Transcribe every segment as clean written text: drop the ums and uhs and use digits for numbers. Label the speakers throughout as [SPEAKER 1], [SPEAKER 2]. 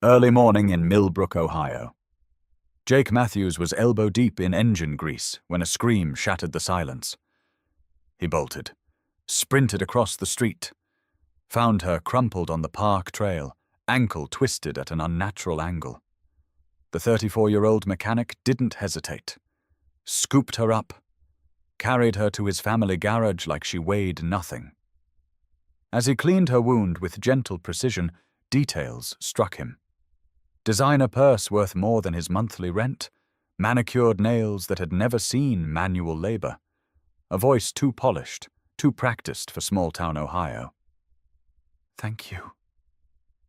[SPEAKER 1] Early morning in Millbrook, Ohio. Jake Matthews was elbow-deep in engine grease when a scream shattered the silence. He bolted, sprinted across the street, found her crumpled on the park trail, ankle twisted at an unnatural angle. The 34-year-old mechanic didn't hesitate, scooped her up, carried her to his family garage like she weighed nothing. As he cleaned her wound with gentle precision, details struck him. Designer purse worth more than his monthly rent, manicured nails that had never seen manual labor, a voice too polished, too practiced for small-town Ohio. "Thank you,"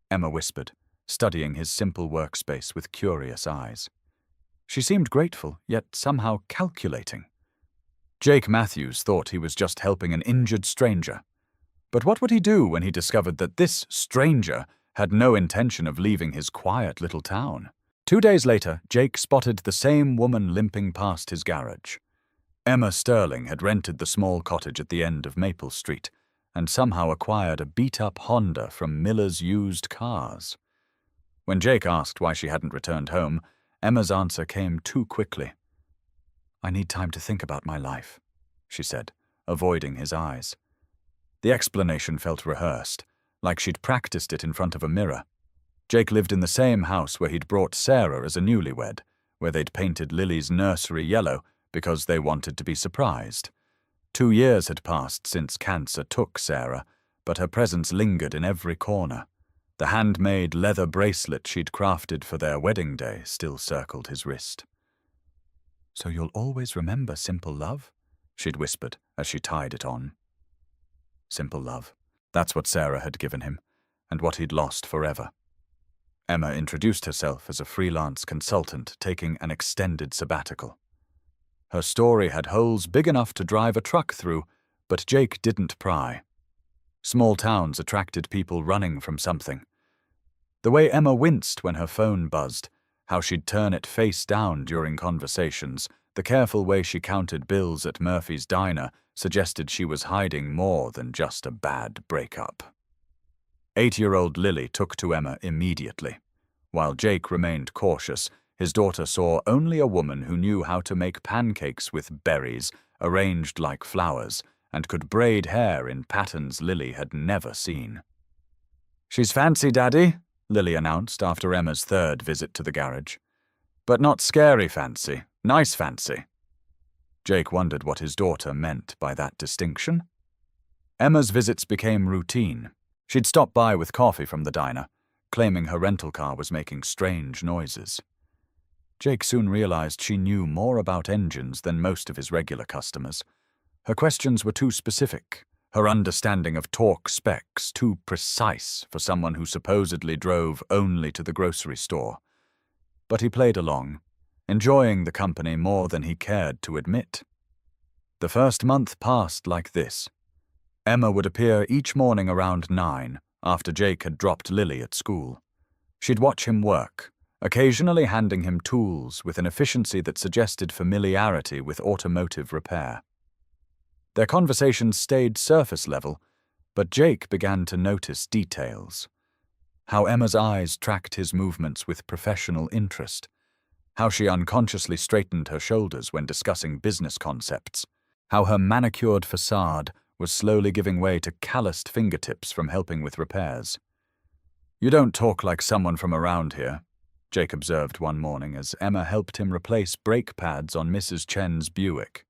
[SPEAKER 1] Emma whispered, studying his simple workspace with curious eyes. She seemed grateful, yet somehow calculating. Jake Matthews thought he was just helping an injured stranger. But what would he do when he discovered that this stranger had no intention of leaving his quiet little town? 2 days later, Jake spotted the same woman limping past his garage. Emma Sterling had rented the small cottage at the end of Maple Street and somehow acquired a beat-up Honda from Miller's Used Cars. When Jake asked why she hadn't returned home, Emma's answer came too quickly. "I need time to think about my life," she said, avoiding his eyes. The explanation felt rehearsed, like she'd practiced it in front of a mirror. Jake lived in the same house where he'd brought Sarah as a newlywed, where they'd painted Lily's nursery yellow because they wanted to be surprised. 2 years had passed since cancer took Sarah, but her presence lingered in every corner. The handmade leather bracelet she'd crafted for their wedding day still circled his wrist. "So you'll always remember simple love?" she'd whispered as she tied it on. Simple love. That's what Sarah had given him, and what he'd lost forever. Emma introduced herself as a freelance consultant taking an extended sabbatical. Her story had holes big enough to drive a truck through, but Jake didn't pry. Small towns attracted people running from something. The way Emma winced when her phone buzzed, how she'd turn it face down during conversations, the careful way she counted bills at Murphy's Diner suggested she was hiding more than just a bad breakup. 8-year-old Lily took to Emma immediately. While Jake remained cautious, his daughter saw only a woman who knew how to make pancakes with berries arranged like flowers and could braid hair in patterns Lily had never seen. "She's fancy, Daddy," Lily announced after Emma's 3rd visit to the garage. "But not scary fancy, nice fancy." Jake wondered what his daughter meant by that distinction. Emma's visits became routine. She'd stop by with coffee from the diner, claiming her rental car was making strange noises. Jake soon realized she knew more about engines than most of his regular customers. Her questions were too specific, her understanding of torque specs too precise for someone who supposedly drove only to the grocery store. But he played along, enjoying the company more than he cared to admit. The first month passed like this. Emma would appear each morning around 9, after Jake had dropped Lily at school. She'd watch him work, occasionally handing him tools with an efficiency that suggested familiarity with automotive repair. Their conversations stayed surface level, but Jake began to notice details. How Emma's eyes tracked his movements with professional interest. How she unconsciously straightened her shoulders when discussing business concepts. How her manicured facade was slowly giving way to calloused fingertips from helping with repairs. "You don't talk like someone from around here," Jake observed one morning as Emma helped him replace brake pads on Mrs. Chen's Buick.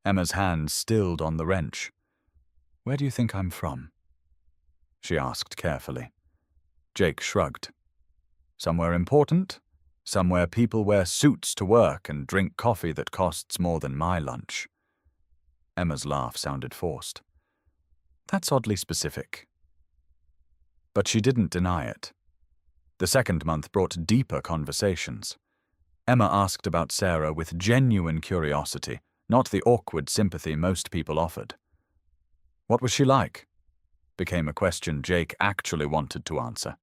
[SPEAKER 1] Emma's hands stilled on the wrench. "Where do you think I'm from?" she asked carefully. Jake shrugged. "Somewhere important? Somewhere people wear suits to work and drink coffee that costs more than my lunch." Emma's laugh sounded forced. "That's oddly specific." But she didn't deny it. The 2nd month brought deeper conversations. Emma asked about Sarah with genuine curiosity, not the awkward sympathy most people offered. What was she like? Became a question Jake actually wanted to answer.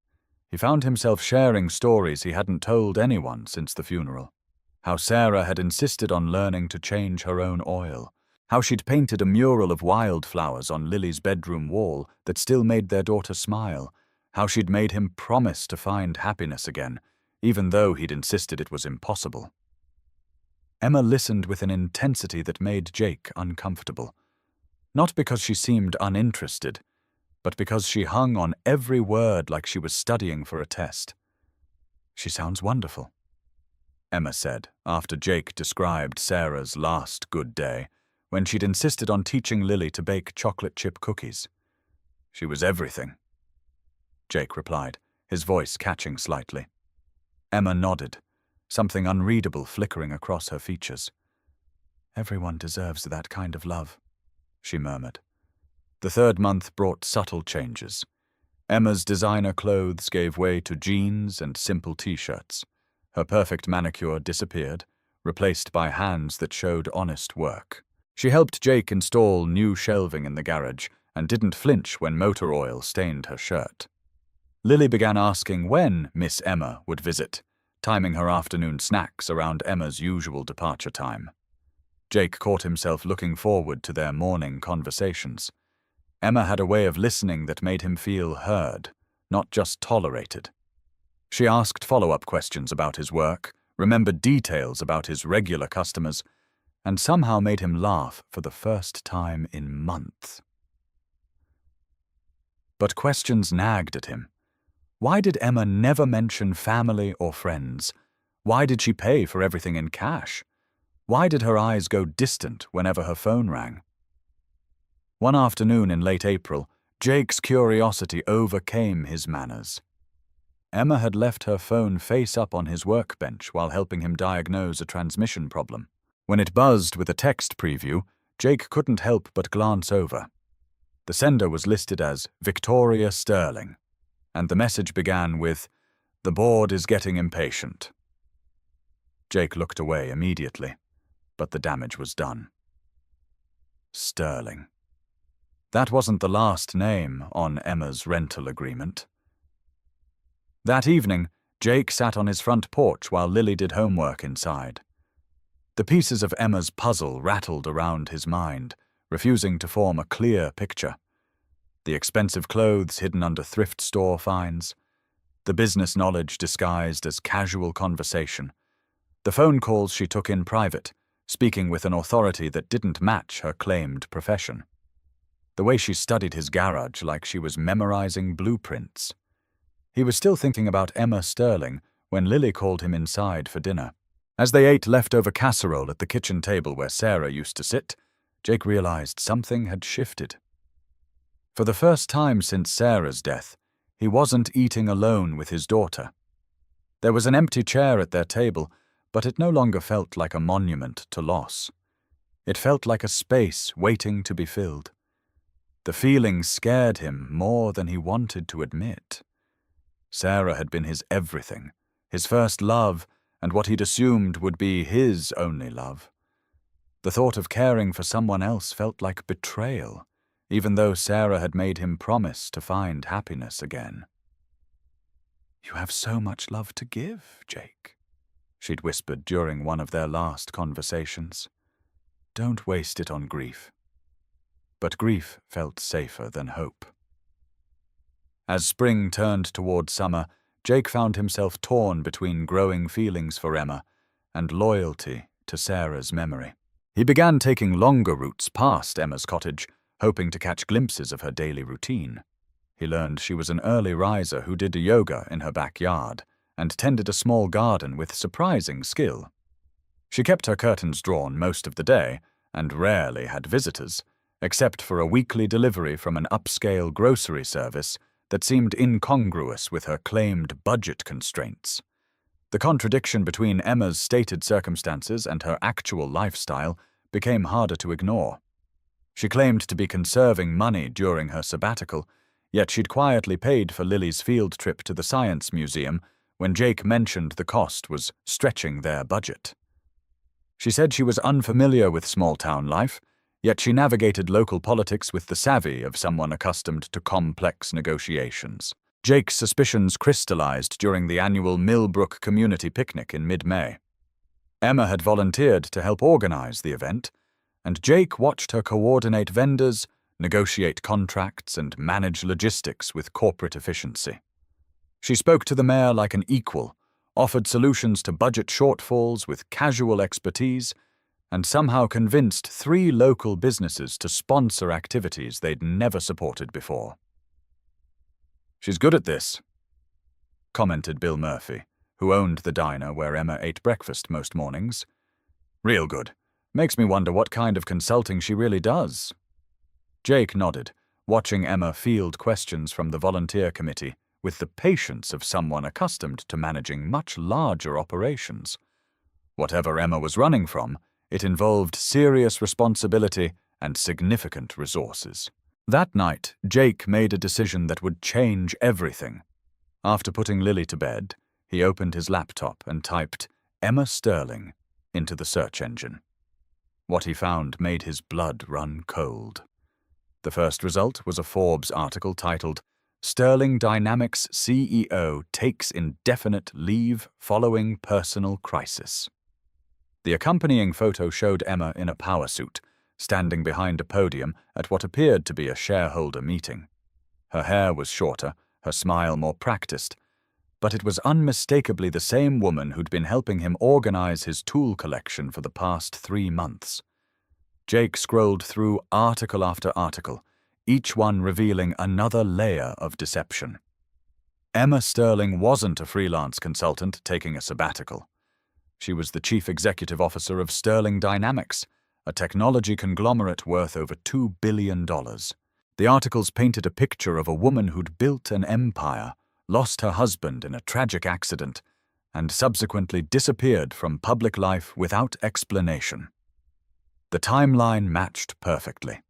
[SPEAKER 1] He found himself sharing stories he hadn't told anyone since the funeral. How Sarah had insisted on learning to change her own oil. How she'd painted a mural of wildflowers on Lily's bedroom wall that still made their daughter smile. how she'd made him promise to find happiness again, even though he'd insisted it was impossible. Emma listened with an intensity that made Jake uncomfortable. Not because she seemed uninterested, but because she hung on every word like she was studying for a test. "She sounds wonderful," Emma said, after Jake described Sarah's last good day, when she'd insisted on teaching Lily to bake chocolate chip cookies. "She was everything," Jake replied, his voice catching slightly. Emma nodded, something unreadable flickering across her features. "Everyone deserves that kind of love," she murmured. The third month brought subtle changes. Emma's designer clothes gave way to jeans and simple t-shirts. Her perfect manicure disappeared, replaced by hands that showed honest work. She helped Jake install new shelving in the garage and didn't flinch when motor oil stained her shirt. Lily began asking when Miss Emma would visit, timing her afternoon snacks around Emma's usual departure time. Jake caught himself looking forward to their morning conversations. Emma had a way of listening that made him feel heard, not just tolerated. She asked follow-up questions about his work, remembered details about his regular customers, and somehow made him laugh for the first time in months. But questions nagged at him. Why did Emma never mention family or friends? Why did she pay for everything in cash? Why did her eyes go distant whenever her phone rang? One afternoon in late April, Jake's curiosity overcame his manners. Emma had left her phone face up on his workbench while helping him diagnose a transmission problem. When it buzzed with a text preview, Jake couldn't help but glance over. The sender was listed as Victoria Sterling, and the message began with, "The board is getting impatient." Jake looked away immediately, but the damage was done. Sterling. That wasn't the last name on Emma's rental agreement. That evening, Jake sat on his front porch while Lily did homework inside. The pieces of Emma's puzzle rattled around his mind, refusing to form a clear picture. The expensive clothes hidden under thrift store finds, the business knowledge disguised as casual conversation, the phone calls she took in private, speaking with an authority that didn't match her claimed profession. The way she studied his garage like she was memorizing blueprints. He was still thinking about Emma Sterling when Lily called him inside for dinner. As they ate leftover casserole at the kitchen table where Sarah used to sit, Jake realized something had shifted. For the first time since Sarah's death, he wasn't eating alone with his daughter. There was an empty chair at their table, but it no longer felt like a monument to loss. It felt like a space waiting to be filled. The feeling scared him more than he wanted to admit. Sarah had been his everything, his first love, and what he'd assumed would be his only love. The thought of caring for someone else felt like betrayal, even though Sarah had made him promise to find happiness again. "You have so much love to give, Jake," she'd whispered during one of their last conversations. "Don't waste it on grief." But grief felt safer than hope. As spring turned toward summer, Jake found himself torn between growing feelings for Emma and loyalty to Sarah's memory. He began taking longer routes past Emma's cottage, hoping to catch glimpses of her daily routine. He learned she was an early riser who did yoga in her backyard and tended a small garden with surprising skill. She kept her curtains drawn most of the day and rarely had visitors, except for a weekly delivery from an upscale grocery service that seemed incongruous with her claimed budget constraints. The contradiction between Emma's stated circumstances and her actual lifestyle became harder to ignore. She claimed to be conserving money during her sabbatical, yet she'd quietly paid for Lily's field trip to the Science Museum when Jake mentioned the cost was stretching their budget. She said she was unfamiliar with small-town life, yet she navigated local politics with the savvy of someone accustomed to complex negotiations. Jake's suspicions crystallized during the annual Millbrook Community Picnic in mid-May. Emma had volunteered to help organize the event, and Jake watched her coordinate vendors, negotiate contracts, and manage logistics with corporate efficiency. She spoke to the mayor like an equal, offered solutions to budget shortfalls with casual expertise, and somehow convinced 3 local businesses to sponsor activities they'd never supported before. "She's good at this," commented Bill Murphy, who owned the diner where Emma ate breakfast most mornings. "Real good. Makes me wonder what kind of consulting she really does." Jake nodded, watching Emma field questions from the volunteer committee with the patience of someone accustomed to managing much larger operations. Whatever Emma was running from, it involved serious responsibility and significant resources. That night, Jake made a decision that would change everything. After putting Lily to bed, he opened his laptop and typed Emma Sterling into the search engine. What he found made his blood run cold. The first result was a Forbes article titled, "Sterling Dynamics CEO Takes Indefinite Leave Following Personal Crisis." The accompanying photo showed Emma in a power suit, standing behind a podium at what appeared to be a shareholder meeting. Her hair was shorter, her smile more practiced, but it was unmistakably the same woman who'd been helping him organize his tool collection for the past 3 months. Jake scrolled through article after article, each one revealing another layer of deception. Emma Sterling wasn't a freelance consultant taking a sabbatical. She was the chief executive officer of Sterling Dynamics, a technology conglomerate worth over $2 billion. The articles painted a picture of a woman who'd built an empire, lost her husband in a tragic accident, and subsequently disappeared from public life without explanation. The timeline matched perfectly.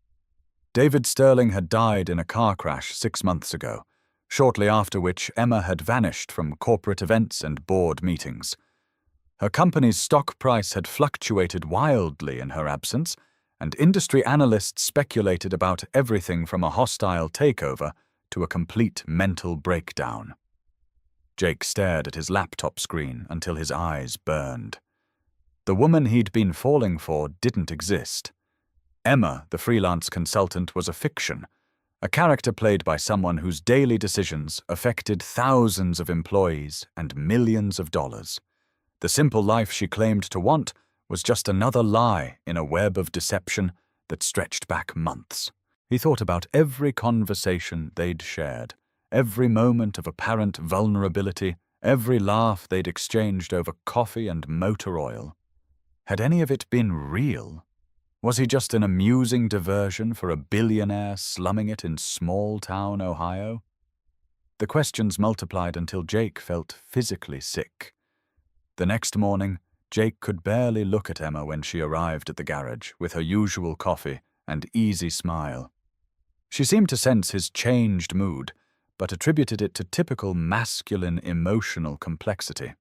[SPEAKER 1] David Sterling had died in a car crash 6 months ago, shortly after which Emma had vanished from corporate events and board meetings. Her company's stock price had fluctuated wildly in her absence, and industry analysts speculated about everything from a hostile takeover to a complete mental breakdown. Jake stared at his laptop screen until his eyes burned. The woman he'd been falling for didn't exist. Emma, the freelance consultant, was a fiction, a character played by someone whose daily decisions affected thousands of employees and millions of dollars. The simple life she claimed to want was just another lie in a web of deception that stretched back months. He thought about every conversation they'd shared, every moment of apparent vulnerability, every laugh they'd exchanged over coffee and motor oil. Had any of it been real? Was he just an amusing diversion for a billionaire slumming it in small-town Ohio? The questions multiplied until Jake felt physically sick. The next morning, Jake could barely look at Emma when she arrived at the garage with her usual coffee and easy smile. She seemed to sense his changed mood, but attributed it to typical masculine emotional complexity.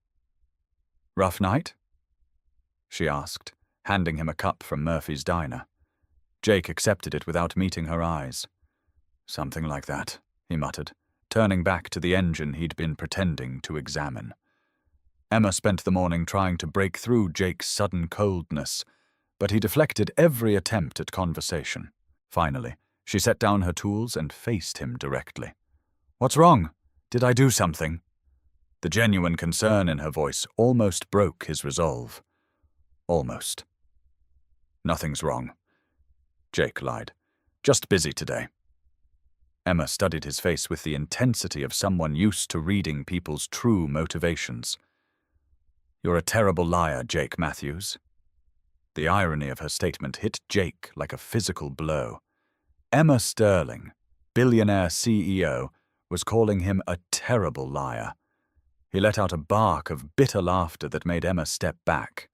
[SPEAKER 1] "Rough night?" she asked, handing him a cup from Murphy's diner. Jake accepted it without meeting her eyes. "Something like that," he muttered, turning back to the engine he'd been pretending to examine. Emma spent the morning trying to break through Jake's sudden coldness, but he deflected every attempt at conversation. Finally, she set down her tools and faced him directly. "What's wrong? Did I do something?" The genuine concern in her voice almost broke his resolve. "Almost." "Nothing's wrong," Jake lied. "Just busy today." Emma studied his face with the intensity of someone used to reading people's true motivations. "You're a terrible liar, Jake Matthews." The irony of her statement hit Jake like a physical blow. Emma Sterling, billionaire CEO, was calling him a terrible liar. He let out a bark of bitter laughter that made Emma step back.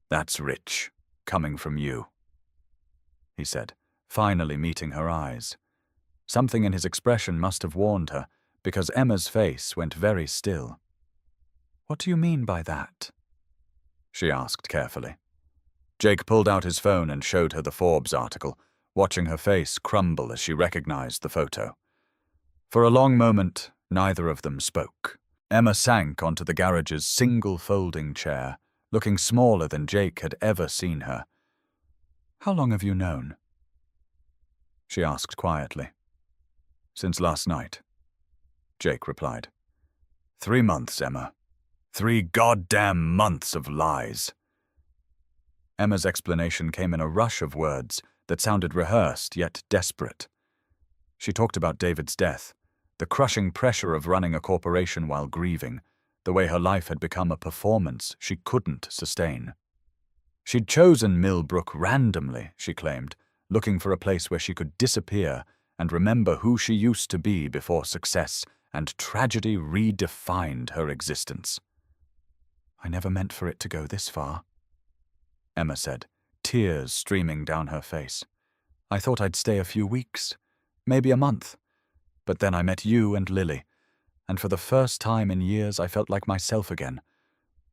[SPEAKER 1] "That's rich, coming from you," he said, finally meeting her eyes. Something in his expression must have warned her, because Emma's face went very still. "What do you mean by that?" she asked carefully. Jake pulled out his phone and showed her the Forbes article, watching her face crumble as she recognized the photo. For a long moment, neither of them spoke. Emma sank onto the garage's single folding chair, looking smaller than Jake had ever seen her. "How long have you known?" she asked quietly. "Since last night," Jake replied. 3 months, Emma. 3 goddamn months of lies. Emma's explanation came in a rush of words that sounded rehearsed yet desperate. She talked about David's death, the crushing pressure of running a corporation while grieving, the way her life had become a performance she couldn't sustain. She'd chosen Millbrook randomly, she claimed, looking for a place where she could disappear and remember who she used to be before success and tragedy redefined her existence. "I never meant for it to go this far," Emma said, tears streaming down her face. "I thought I'd stay a few weeks, maybe a month. But then I met you and Lily, and for the first time in years I felt like myself again.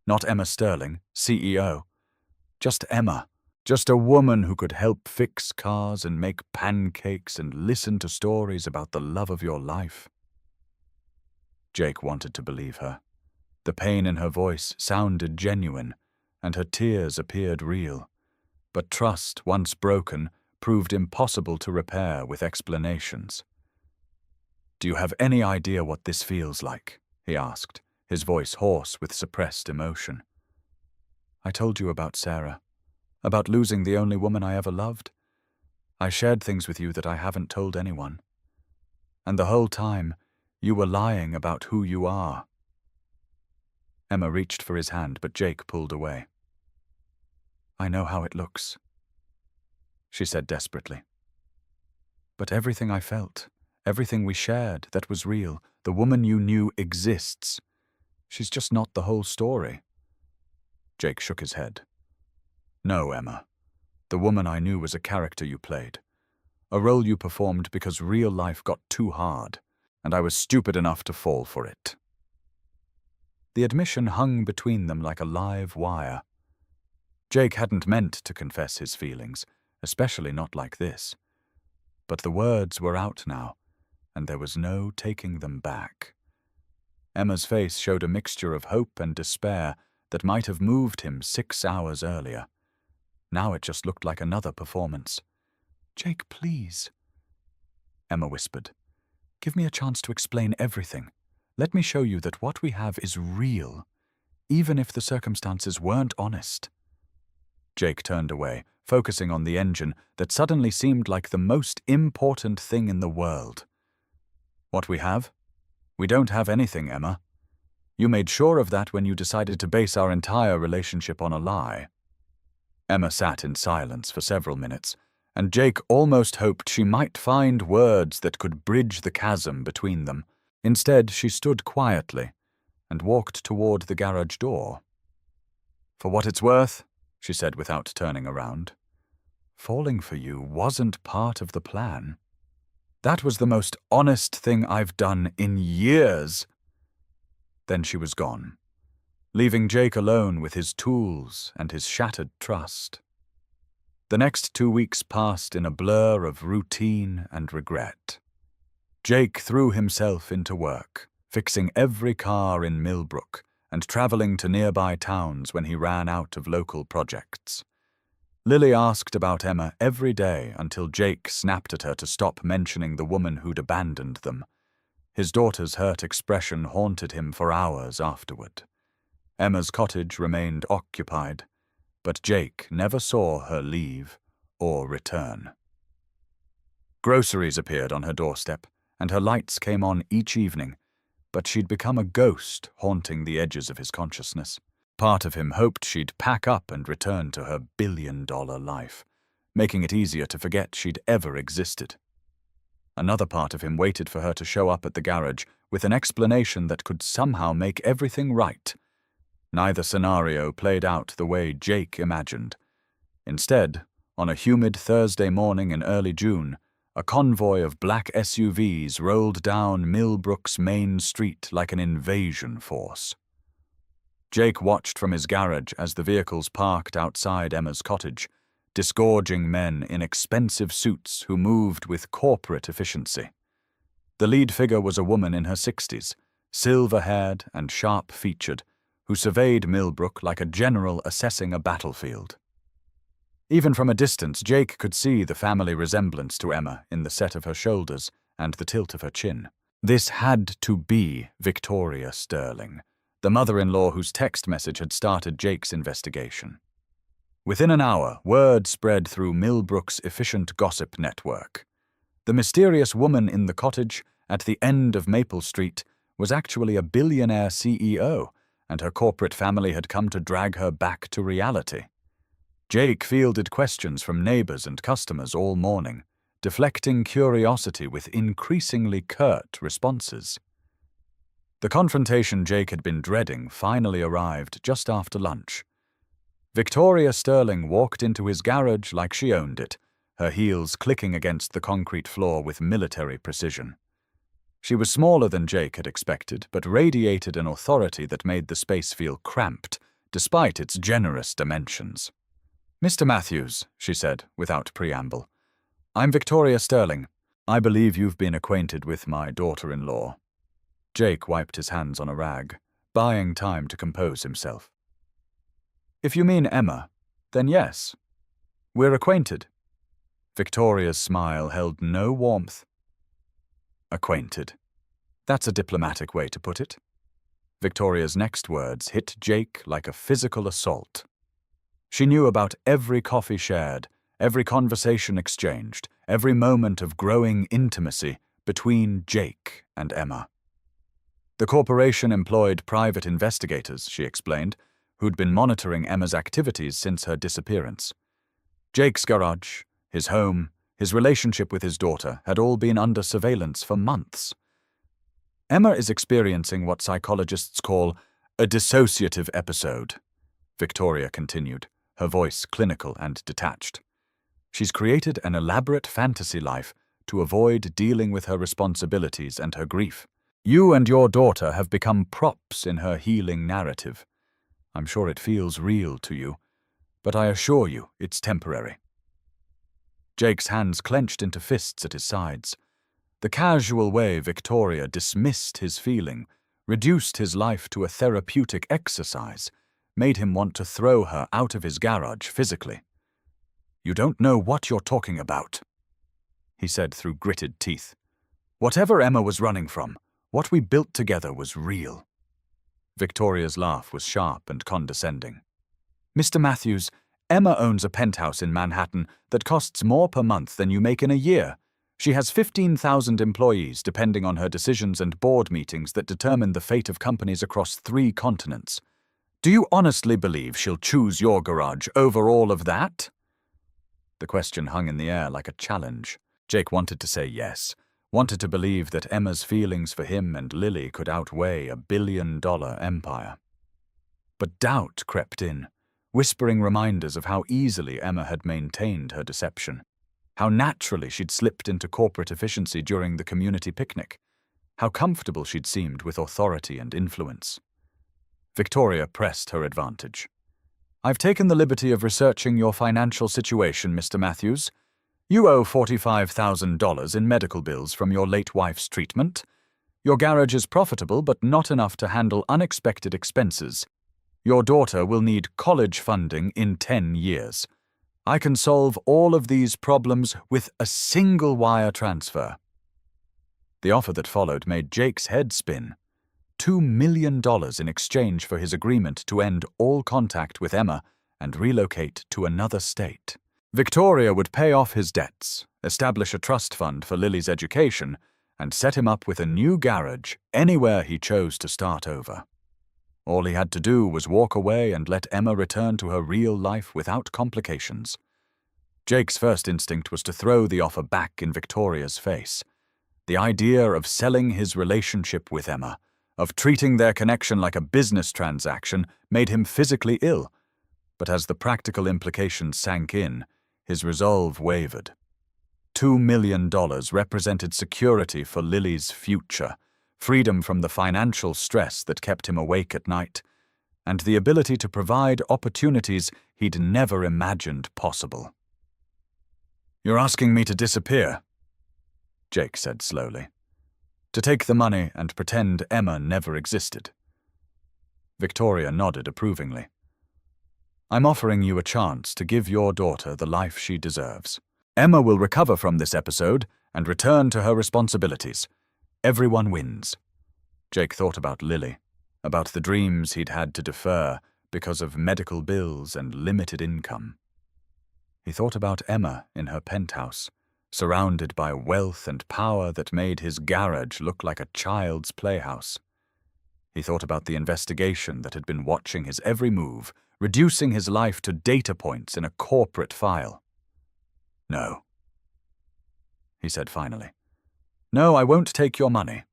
[SPEAKER 1] Not Emma Sterling, CEO. Just Emma. Just a woman who could help fix cars and make pancakes and listen to stories about the love of your life." Jake wanted to believe her. The pain in her voice sounded genuine, and her tears appeared real. But trust, once broken, proved impossible to repair with explanations. "Do you have any idea what this feels like?" he asked, his voice hoarse with suppressed emotion. "I told you about Sarah, about losing the only woman I ever loved. I shared things with you that I haven't told anyone. And the whole time, you were lying about who you are." Emma reached for his hand, but Jake pulled away. "I know how it looks," she said desperately. "But everything I felt, everything we shared that was real, the woman you knew exists. She's just not the whole story." Jake shook his head. "No, Emma. The woman I knew was a character you played. A role you performed because real life got too hard, and I was stupid enough to fall for it." The admission hung between them like a live wire. Jake hadn't meant to confess his feelings, especially not like this. But the words were out now, and there was no taking them back. Emma's face showed a mixture of hope and despair that might have moved him 6 hours earlier. Now it just looked like another performance. "Jake, please," Emma whispered. "Give me a chance to explain everything. Let me show you that what we have is real, even if the circumstances weren't honest." Jake turned away, focusing on the engine that suddenly seemed like the most important thing in the world. "What we have? We don't have anything, Emma. You made sure of that when you decided to base our entire relationship on a lie." Emma sat in silence for several minutes, and Jake almost hoped she might find words that could bridge the chasm between them. Instead, she stood quietly and walked toward the garage door. "For what it's worth," she said without turning around, "falling for you wasn't part of the plan. That was the most honest thing I've done in years." Then she was gone, leaving Jake alone with his tools and his shattered trust. The next 2 weeks passed in a blur of routine and regret. Jake threw himself into work, fixing every car in Millbrook and traveling to nearby towns when he ran out of local projects. Lily asked about Emma every day until Jake snapped at her to stop mentioning the woman who'd abandoned them. His daughter's hurt expression haunted him for hours afterward. Emma's cottage remained occupied, but Jake never saw her leave or return. Groceries appeared on her doorstep, and her lights came on each evening, but she'd become a ghost haunting the edges of his consciousness. Part of him hoped she'd pack up and return to her billion-dollar life, making it easier to forget she'd ever existed. Another part of him waited for her to show up at the garage with an explanation that could somehow make everything right. Neither scenario played out the way Jake imagined. Instead, on a humid Thursday morning in early June, a convoy of black SUVs rolled down Millbrook's main street like an invasion force. Jake watched from his garage as the vehicles parked outside Emma's cottage, disgorging men in expensive suits who moved with corporate efficiency. The lead figure was a woman in her 60s, silver-haired and sharp-featured, who surveyed Millbrook like a general assessing a battlefield. Even from a distance, Jake could see the family resemblance to Emma in the set of her shoulders and the tilt of her chin. This had to be Victoria Sterling, the mother-in-law whose text message had started Jake's investigation. Within an hour, word spread through Millbrook's efficient gossip network. The mysterious woman in the cottage at the end of Maple Street was actually a billionaire CEO, and her corporate family had come to drag her back to reality. Jake fielded questions from neighbors and customers all morning, deflecting curiosity with increasingly curt responses. The confrontation Jake had been dreading finally arrived just after lunch. Victoria Sterling walked into his garage like she owned it, her heels clicking against the concrete floor with military precision. She was smaller than Jake had expected, but radiated an authority that made the space feel cramped, despite its generous dimensions. "Mr. Matthews," she said, without preamble, "I'm Victoria Sterling. I believe you've been acquainted with my daughter-in-law." Jake wiped his hands on a rag, buying time to compose himself. "If you mean Emma, then yes. We're acquainted." Victoria's smile held no warmth. "Acquainted. That's a diplomatic way to put it." Victoria's next words hit Jake like a physical assault. She knew about every coffee shared, every conversation exchanged, every moment of growing intimacy between Jake and Emma. The corporation employed private investigators, she explained, who'd been monitoring Emma's activities since her disappearance. Jake's garage, his home, his relationship with his daughter had all been under surveillance for months. "Emma is experiencing what psychologists call a dissociative episode," Victoria continued, her voice clinical and detached. "She's created an elaborate fantasy life to avoid dealing with her responsibilities and her grief. You and your daughter have become props in her healing narrative. I'm sure it feels real to you, but I assure you it's temporary." Jake's hands clenched into fists at his sides. The casual way Victoria dismissed his feeling, reduced his life to a therapeutic exercise, made him want to throw her out of his garage physically. "You don't know what you're talking about," he said through gritted teeth. "Whatever Emma was running from, what we built together was real." Victoria's laugh was sharp and condescending. "Mr. Matthews, Emma owns a penthouse in Manhattan that costs more per month than you make in a year. She has 15,000 employees depending on her decisions and board meetings that determine the fate of companies across 3 continents. Do you honestly believe she'll choose your garage over all of that?" The question hung in the air like a challenge. Jake wanted to say yes, wanted to believe that Emma's feelings for him and Lily could outweigh a billion-dollar empire. But doubt crept in, whispering reminders of how easily Emma had maintained her deception, how naturally she'd slipped into corporate efficiency during the community picnic, how comfortable she'd seemed with authority and influence. Victoria pressed her advantage. "I've taken the liberty of researching your financial situation, Mr. Matthews. You owe $45,000 in medical bills from your late wife's treatment. Your garage is profitable but not enough to handle unexpected expenses. Your daughter will need college funding in 10 years. I can solve all of these problems with a single wire transfer." The offer that followed made Jake's head spin. $2 million in exchange for his agreement to end all contact with Emma and relocate to another state. Victoria would pay off his debts, establish a trust fund for Lily's education, and set him up with a new garage anywhere he chose to start over. All he had to do was walk away and let Emma return to her real life without complications. Jake's first instinct was to throw the offer back in Victoria's face. The idea of selling his relationship with Emma, of treating their connection like a business transaction, made him physically ill. But as the practical implications sank in, his resolve wavered. $2 million represented security for Lily's future, freedom from the financial stress that kept him awake at night, and the ability to provide opportunities he'd never imagined possible. "You're asking me to disappear," Jake said slowly. "To take the money and pretend Emma never existed." Victoria nodded approvingly. "I'm offering you a chance to give your daughter the life she deserves. Emma will recover from this episode and return to her responsibilities. Everyone wins. Jake thought about Lily, about the dreams he'd had to defer because of medical bills and limited income. He thought about Emma in her penthouse, surrounded by wealth and power that made his garage look like a child's playhouse. He thought about the investigation that had been watching his every move, reducing his life to data points in a corporate file. "No," he said finally. "No, I won't take your money."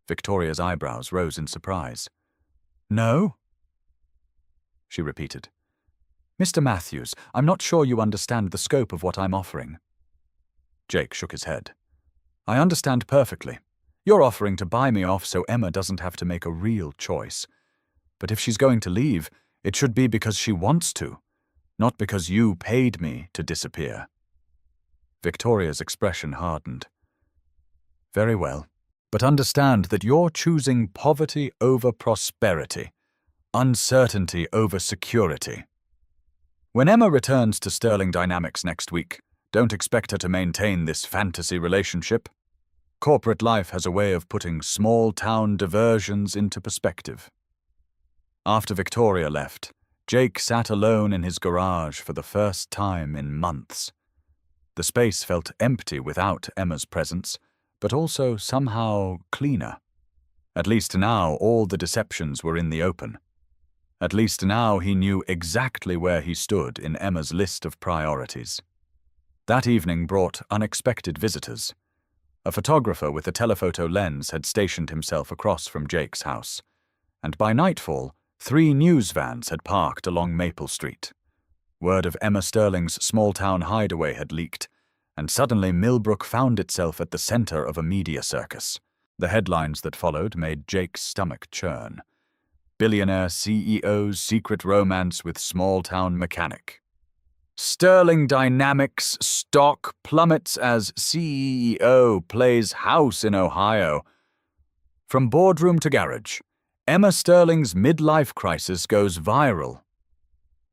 [SPEAKER 1] Victoria's eyebrows rose in surprise. "No?" she repeated. "Mr. Matthews, I'm not sure you understand the scope of what I'm offering." Jake shook his head. "I understand perfectly. You're offering to buy me off so Emma doesn't have to make a real choice. But if she's going to leave, it should be because she wants to, not because you paid me to disappear." Victoria's expression hardened. "Very well, but understand that you're choosing poverty over prosperity, uncertainty over security. When Emma returns to Sterling Dynamics next week, don't expect her to maintain this fantasy relationship. Corporate life has a way of putting small-town diversions into perspective." After Victoria left, Jake sat alone in his garage for the first time in months. The space felt empty without Emma's presence, but also somehow cleaner. At least now all the deceptions were in the open. At least now he knew exactly where he stood in Emma's list of priorities. That evening brought unexpected visitors. A photographer with a telephoto lens had stationed himself across from Jake's house, and by nightfall, 3 news vans had parked along Maple Street. Word of Emma Sterling's small-town hideaway had leaked, and suddenly Millbrook found itself at the center of a media circus. The headlines that followed made Jake's stomach churn. Billionaire CEO's secret romance with small-town mechanic. Sterling Dynamics stock plummets as CEO plays house in Ohio. From boardroom to garage, Emma Sterling's midlife crisis goes viral.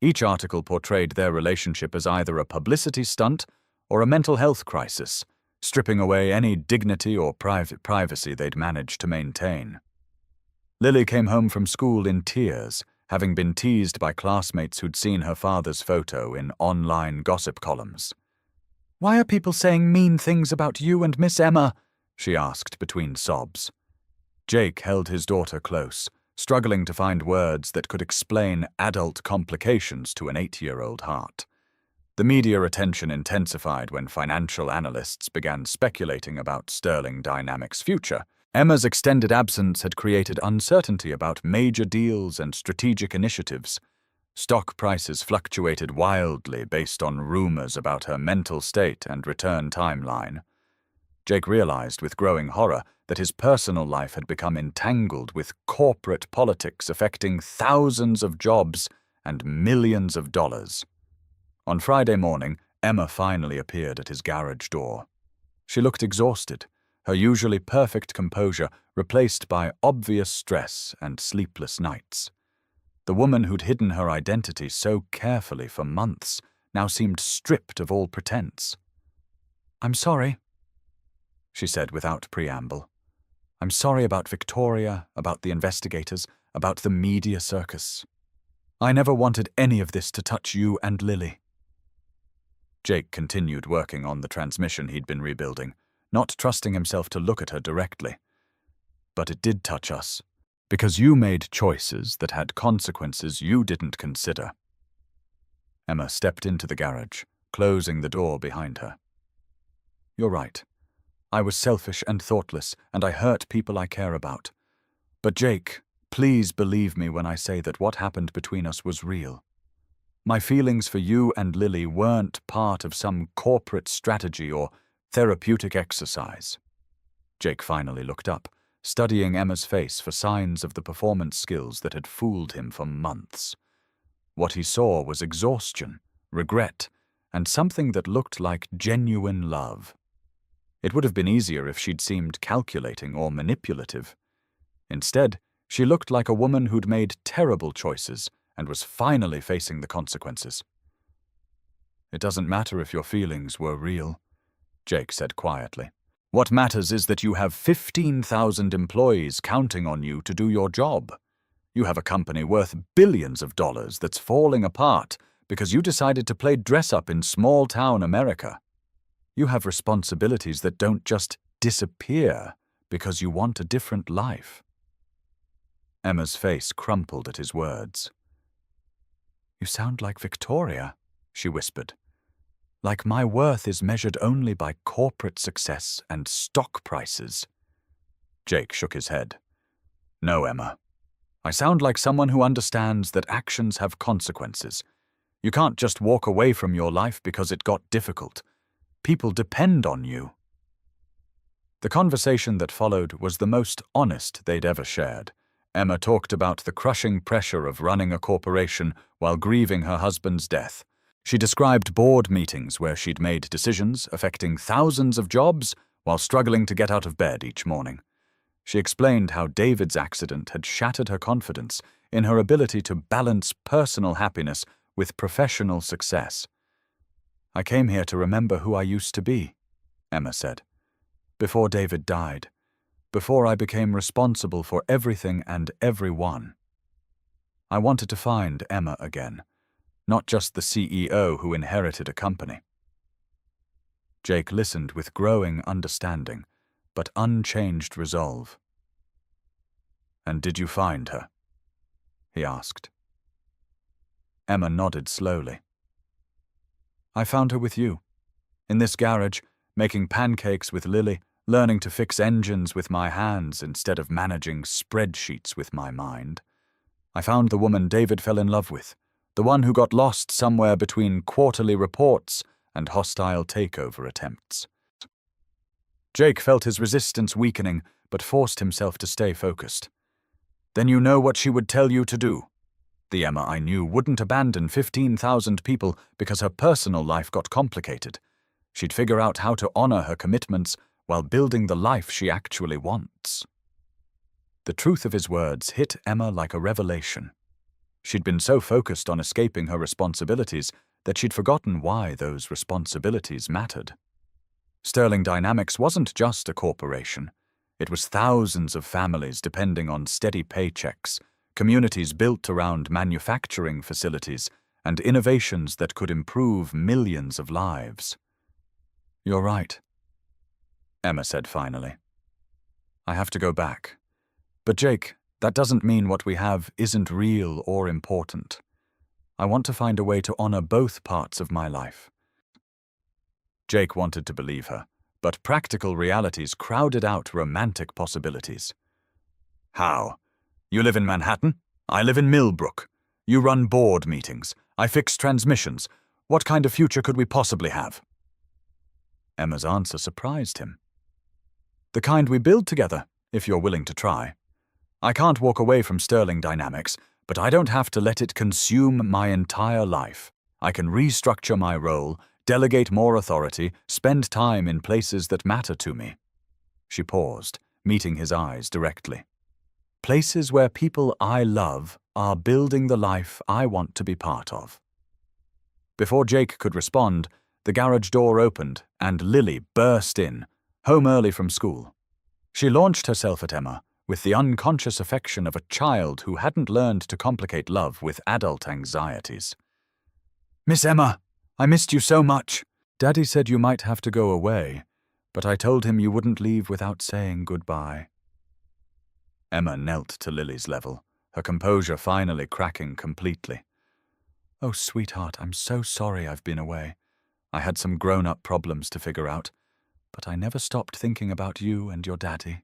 [SPEAKER 1] Each article portrayed their relationship as either a publicity stunt or a mental health crisis, stripping away any dignity or privacy they'd managed to maintain. Lily came home from school in tears, having been teased by classmates who'd seen her father's photo in online gossip columns. "Why are people saying mean things about you and Miss Emma?" she asked between sobs. Jake held his daughter close, struggling to find words that could explain adult complications to an 8-year-old heart. The media attention intensified when financial analysts began speculating about Sterling Dynamics' future. Emma's extended absence had created uncertainty about major deals and strategic initiatives. Stock prices fluctuated wildly based on rumors about her mental state and return timeline. Jake realized with growing horror that his personal life had become entangled with corporate politics affecting thousands of jobs and millions of dollars. On Friday morning, Emma finally appeared at his garage door. She looked exhausted, her usually perfect composure replaced by obvious stress and sleepless nights. The woman who'd hidden her identity so carefully for months now seemed stripped of all pretense. "I'm sorry," she said without preamble. "I'm sorry about Victoria, about the investigators, about the media circus. I never wanted any of this to touch you and Lily." Jake continued working on the transmission he'd been rebuilding, not trusting himself to look at her directly. "But it did touch us, because you made choices that had consequences you didn't consider." Emma stepped into the garage, closing the door behind her. "You're right. I was selfish and thoughtless, and I hurt people I care about. But Jake, please believe me when I say that what happened between us was real. My feelings for you and Lily weren't part of some corporate strategy or therapeutic exercise." Jake finally looked up, studying Emma's face for signs of the performance skills that had fooled him for months. What he saw was exhaustion, regret, and something that looked like genuine love. It would have been easier if she'd seemed calculating or manipulative. Instead, she looked like a woman who'd made terrible choices and was finally facing the consequences. "It doesn't matter if your feelings were real," Jake said quietly. What matters is that you have 15,000 employees counting on you to do your job. You have a company worth billions of dollars that's falling apart because you decided to play dress-up in small-town America. You have responsibilities that don't just disappear because you want a different life. Emma's face crumpled at his words. "You sound like Victoria," she whispered. "Like my worth is measured only by corporate success and stock prices." Jake shook his head. "No, Emma. I sound like someone who understands that actions have consequences. You can't just walk away from your life because it got difficult. People depend on you." The conversation that followed was the most honest they'd ever shared. Emma talked about the crushing pressure of running a corporation while grieving her husband's death. She described board meetings where she'd made decisions affecting thousands of jobs while struggling to get out of bed each morning. She explained how David's accident had shattered her confidence in her ability to balance personal happiness with professional success. "I came here to remember who I used to be," Emma said, "before David died, before I became responsible for everything and everyone. I wanted to find Emma again, not just the CEO who inherited a company." Jake listened with growing understanding, but unchanged resolve. "And did you find her?" he asked. Emma nodded slowly. "I found her with you, in this garage, making pancakes with Lily, learning to fix engines with my hands instead of managing spreadsheets with my mind. I found the woman David fell in love with, the one who got lost somewhere between quarterly reports and hostile takeover attempts." Jake felt his resistance weakening, but forced himself to stay focused. "Then you know what she would tell you to do. The Emma I knew wouldn't abandon 15,000 people because her personal life got complicated. She'd figure out how to honor her commitments while building the life she actually wants." The truth of his words hit Emma like a revelation. She'd been so focused on escaping her responsibilities that she'd forgotten why those responsibilities mattered. Sterling Dynamics wasn't just a corporation. It was thousands of families depending on steady paychecks, communities built around manufacturing facilities, and innovations that could improve millions of lives. "You're right," Emma said finally. "I have to go back. But Jake, that doesn't mean what we have isn't real or important. I want to find a way to honor both parts of my life." Jake wanted to believe her, but practical realities crowded out romantic possibilities. "How? You live in Manhattan? I live in Millbrook. You run board meetings. I fix transmissions. What kind of future could we possibly have?" Emma's answer surprised him. "The kind we build together, if you're willing to try. I can't walk away from Sterling Dynamics, but I don't have to let it consume my entire life. I can restructure my role, delegate more authority, spend time in places that matter to me." She paused, meeting his eyes directly. "Places where people I love are building the life I want to be part of." Before Jake could respond, the garage door opened and Lily burst in, home early from school. She launched herself at Emma with the unconscious affection of a child who hadn't learned to complicate love with adult anxieties. "Miss Emma, I missed you so much. Daddy said you might have to go away, but I told him you wouldn't leave without saying goodbye." Emma knelt to Lily's level, her composure finally cracking completely. "Oh, sweetheart, I'm so sorry I've been away. I had some grown-up problems to figure out, but I never stopped thinking about you and your daddy."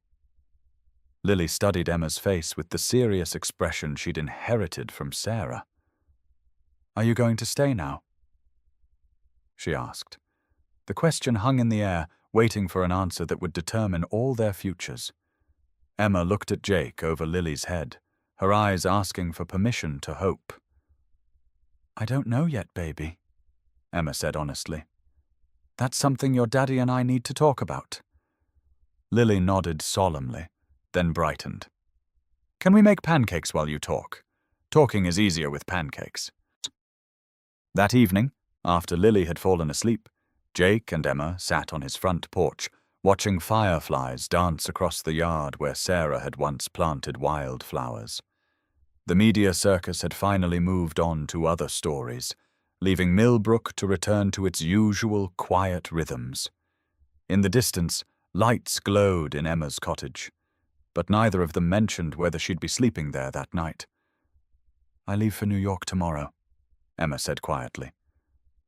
[SPEAKER 1] Lily studied Emma's face with the serious expression she'd inherited from Sarah. "Are you going to stay now?" she asked. The question hung in the air, waiting for an answer that would determine all their futures. Emma looked at Jake over Lily's head, her eyes asking for permission to hope. "I don't know yet, baby," Emma said honestly. "That's something your daddy and I need to talk about." Lily nodded solemnly, then brightened. "Can we make pancakes while you talk? Talking is easier with pancakes." That evening, after Lily had fallen asleep, Jake and Emma sat on his front porch, watching fireflies dance across the yard where Sarah had once planted wildflowers. The media circus had finally moved on to other stories, leaving Millbrook to return to its usual quiet rhythms. In the distance, lights glowed in Emma's cottage, but neither of them mentioned whether she'd be sleeping there that night. "I leave for New York tomorrow," Emma said quietly.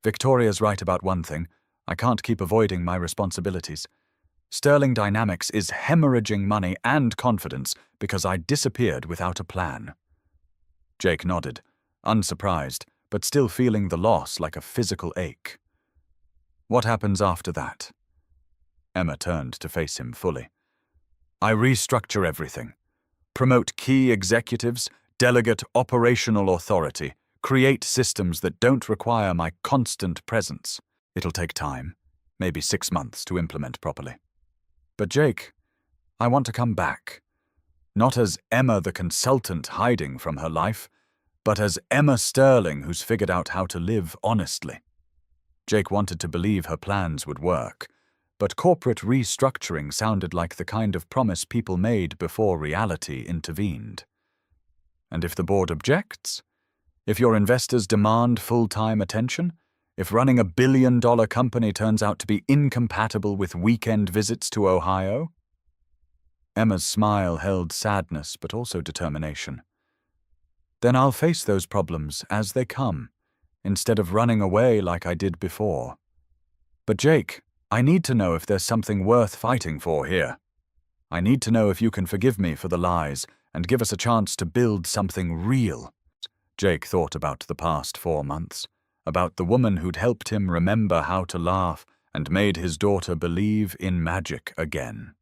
[SPEAKER 1] "Victoria's right about one thing. I can't keep avoiding my responsibilities. Sterling Dynamics is hemorrhaging money and confidence because I disappeared without a plan." Jake nodded, unsurprised, but still feeling the loss like a physical ache. "What happens after that?" Emma turned to face him fully. "I restructure everything. Promote key executives, delegate operational authority, create systems that don't require my constant presence. It'll take time, maybe 6 months to implement properly. But Jake, I want to come back. Not as Emma the consultant hiding from her life, but as Emma Sterling who's figured out how to live honestly." Jake wanted to believe her plans would work, but corporate restructuring sounded like the kind of promise people made before reality intervened. "And if the board objects? If your investors demand full-time attention? If running a billion-dollar company turns out to be incompatible with weekend visits to Ohio?" Emma's smile held sadness but also determination. "Then I'll face those problems as they come, instead of running away like I did before. But Jake, I need to know if there's something worth fighting for here. I need to know if you can forgive me for the lies and give us a chance to build something real." Jake thought about the past 4 months, about the woman who'd helped him remember how to laugh and made his daughter believe in magic again.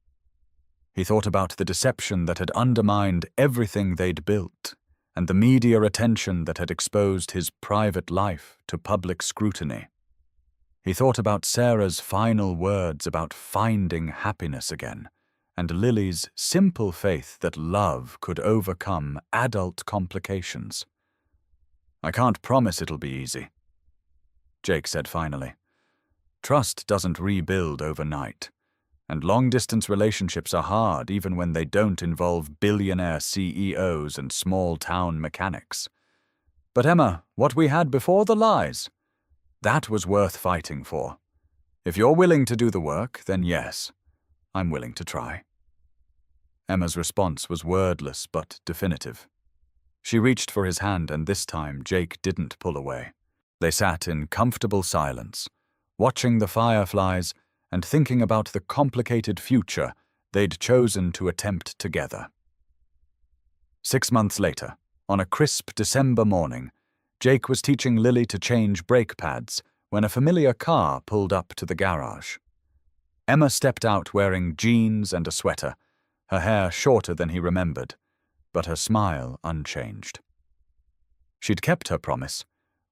[SPEAKER 1] He thought about the deception that had undermined everything they'd built, and the media attention that had exposed his private life to public scrutiny. He thought about Sarah's final words about finding happiness again, and Lily's simple faith that love could overcome adult complications. "I can't promise it'll be easy," Jake said finally. "Trust doesn't rebuild overnight, and long-distance relationships are hard even when they don't involve billionaire CEOs and small-town mechanics. But Emma, what we had before the lies, that was worth fighting for. If you're willing to do the work, then yes, I'm willing to try." Emma's response was wordless but definitive. She reached for his hand, and this time Jake didn't pull away. They sat in comfortable silence, watching the fireflies and thinking about the complicated future they'd chosen to attempt together. 6 months later, on a crisp December morning, Jake was teaching Lily to change brake pads when a familiar car pulled up to the garage. Emma stepped out wearing jeans and a sweater, her hair shorter than he remembered, but her smile unchanged. She'd kept her promise,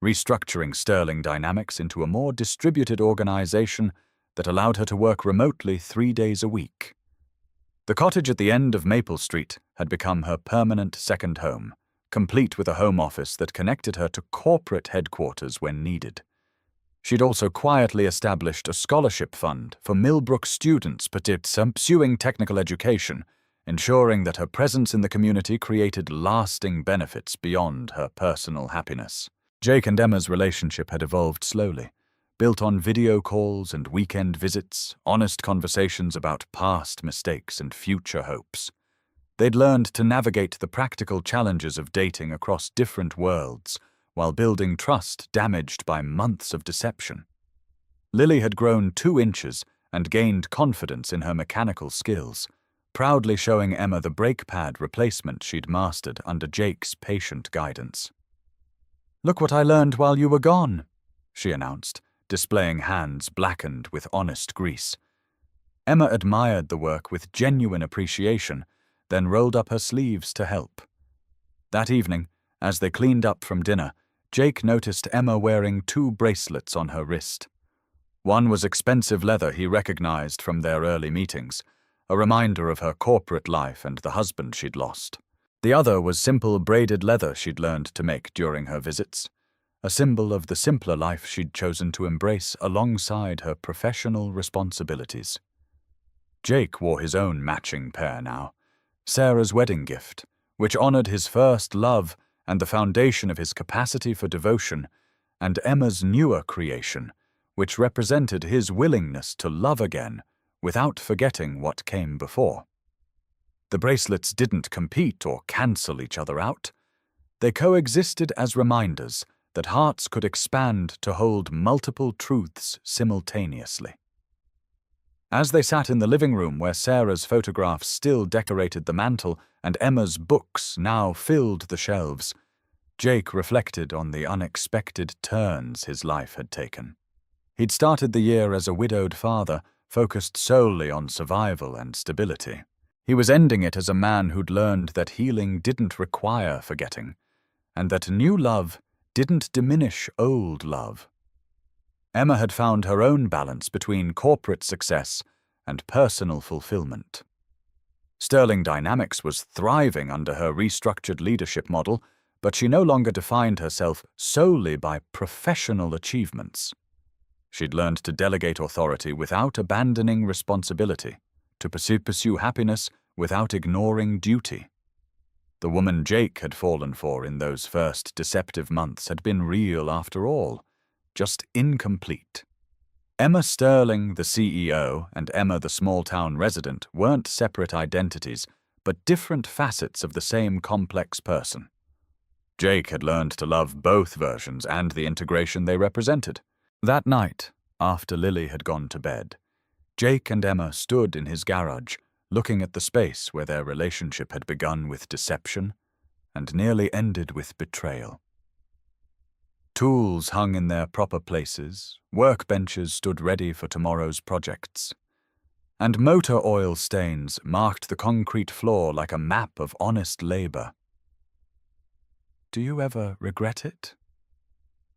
[SPEAKER 1] restructuring Sterling Dynamics into a more distributed organization that allowed her to work remotely 3 days a week. The cottage at the end of Maple Street had become her permanent second home, complete with a home office that connected her to corporate headquarters when needed. She'd also quietly established a scholarship fund for Millbrook students pursuing technical education, ensuring that her presence in the community created lasting benefits beyond her personal happiness. Jake and Emma's relationship had evolved slowly, built on video calls and weekend visits, honest conversations about past mistakes and future hopes. They'd learned to navigate the practical challenges of dating across different worlds, while building trust damaged by months of deception. Lily had grown 2 inches and gained confidence in her mechanical skills, proudly showing Emma the brake pad replacement she'd mastered under Jake's patient guidance. "Look what I learned while you were gone," she announced, displaying hands blackened with honest grease. Emma admired the work with genuine appreciation, then rolled up her sleeves to help. That evening, as they cleaned up from dinner, Jake noticed Emma wearing 2 bracelets on her wrist. One was expensive leather he recognized from their early meetings, a reminder of her corporate life and the husband she'd lost. The other was simple braided leather she'd learned to make during her visits, a symbol of the simpler life she'd chosen to embrace alongside her professional responsibilities. Jake wore his own matching pair now, Sarah's wedding gift, which honored his first love and the foundation of his capacity for devotion, and Emma's newer creation, which represented his willingness to love again without forgetting what came before. The bracelets didn't compete or cancel each other out. They coexisted as reminders that hearts could expand to hold multiple truths simultaneously. As they sat in the living room where Sarah's photographs still decorated the mantel and Emma's books now filled the shelves, Jake reflected on the unexpected turns his life had taken. He'd started the year as a widowed father, focused solely on survival and stability. He was ending it as a man who'd learned that healing didn't require forgetting, and that new love didn't diminish old love. Emma had found her own balance between corporate success and personal fulfillment. Sterling Dynamics was thriving under her restructured leadership model, but she no longer defined herself solely by professional achievements. She'd learned to delegate authority without abandoning responsibility, to pursue happiness without ignoring duty. The woman Jake had fallen for in those first deceptive months had been real after all, just incomplete. Emma Sterling, the CEO, and Emma, the small-town resident, weren't separate identities, but different facets of the same complex person. Jake had learned to love both versions and the integration they represented. That night, after Lily had gone to bed, Jake and Emma stood in his garage, looking at the space where their relationship had begun with deception and nearly ended with betrayal. Tools hung in their proper places, workbenches stood ready for tomorrow's projects, and motor oil stains marked the concrete floor like a map of honest labor. "Do you ever regret it?"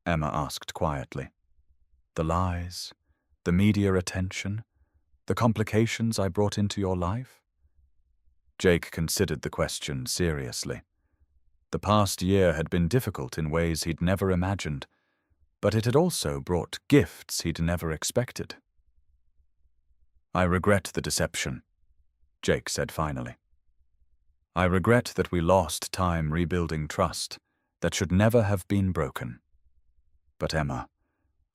[SPEAKER 1] Emma asked quietly. "The lies, the media attention, the complications I brought into your life?" Jake considered the question seriously. The past year had been difficult in ways he'd never imagined, but it had also brought gifts he'd never expected. "I regret the deception," Jake said finally. "I regret that we lost time rebuilding trust that should never have been broken. But Emma,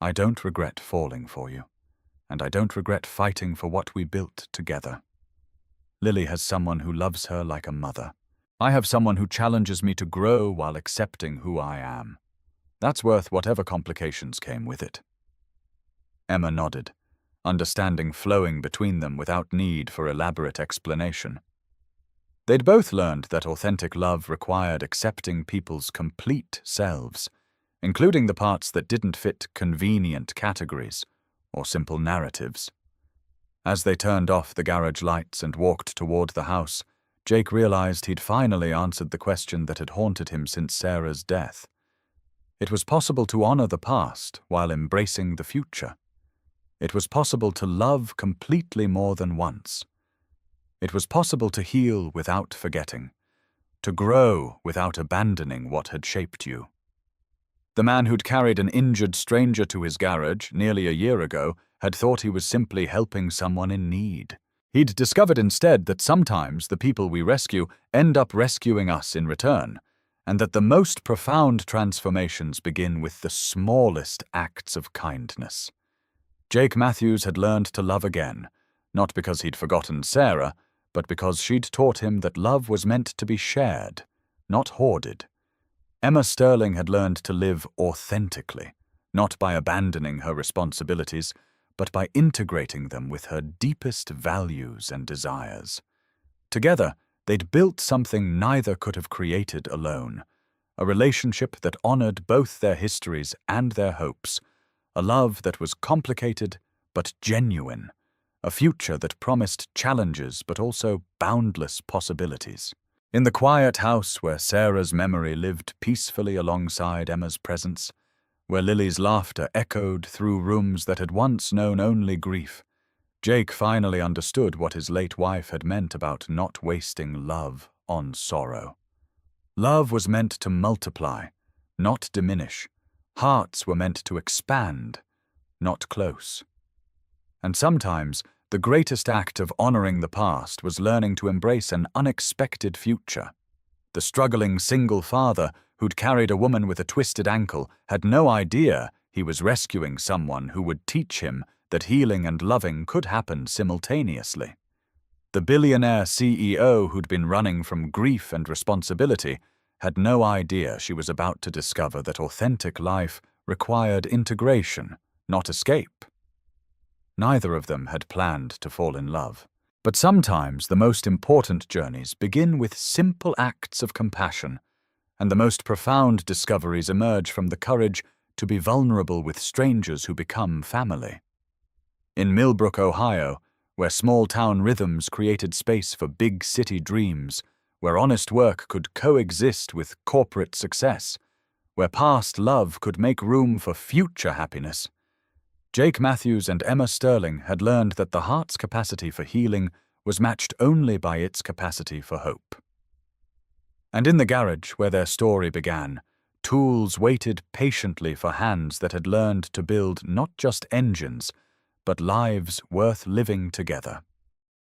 [SPEAKER 1] I don't regret falling for you, and I don't regret fighting for what we built together. Lily has someone who loves her like a mother. I have someone who challenges me to grow while accepting who I am. That's worth whatever complications came with it." Emma nodded, understanding flowing between them without need for elaborate explanation. They'd both learned that authentic love required accepting people's complete selves, including the parts that didn't fit convenient categories or simple narratives. As they turned off the garage lights and walked toward the house, Jake realized he'd finally answered the question that had haunted him since Sarah's death. It was possible to honor the past while embracing the future. It was possible to love completely more than once. It was possible to heal without forgetting, to grow without abandoning what had shaped you. The man who'd carried an injured stranger to his garage nearly a year ago had thought he was simply helping someone in need. He'd discovered instead that sometimes the people we rescue end up rescuing us in return, and that the most profound transformations begin with the smallest acts of kindness. Jake Matthews had learned to love again, not because he'd forgotten Sarah, but because she'd taught him that love was meant to be shared, not hoarded. Emma Sterling had learned to live authentically, not by abandoning her responsibilities, but by integrating them with her deepest values and desires. Together, they'd built something neither could have created alone, a relationship that honored both their histories and their hopes, a love that was complicated but genuine, a future that promised challenges but also boundless possibilities. In the quiet house where Sarah's memory lived peacefully alongside Emma's presence, where Lily's laughter echoed through rooms that had once known only grief, Jake finally understood what his late wife had meant about not wasting love on sorrow. Love was meant to multiply, not diminish. Hearts were meant to expand, not close. And sometimes The greatest act of honoring the past was learning to embrace an unexpected future. The struggling single father who'd carried a woman with a twisted ankle had no idea he was rescuing someone who would teach him that healing and loving could happen simultaneously. The billionaire CEO who'd been running from grief and responsibility had no idea she was about to discover that authentic life required integration, not escape. Neither of them had planned to fall in love. But sometimes the most important journeys begin with simple acts of compassion, and the most profound discoveries emerge from the courage to be vulnerable with strangers who become family. In Millbrook, Ohio, where small-town rhythms created space for big city dreams, where honest work could coexist with corporate success, where past love could make room for future happiness, Jake Matthews and Emma Sterling had learned that the heart's capacity for healing was matched only by its capacity for hope. And in the garage where their story began, tools waited patiently for hands that had learned to build not just engines, but lives worth living together.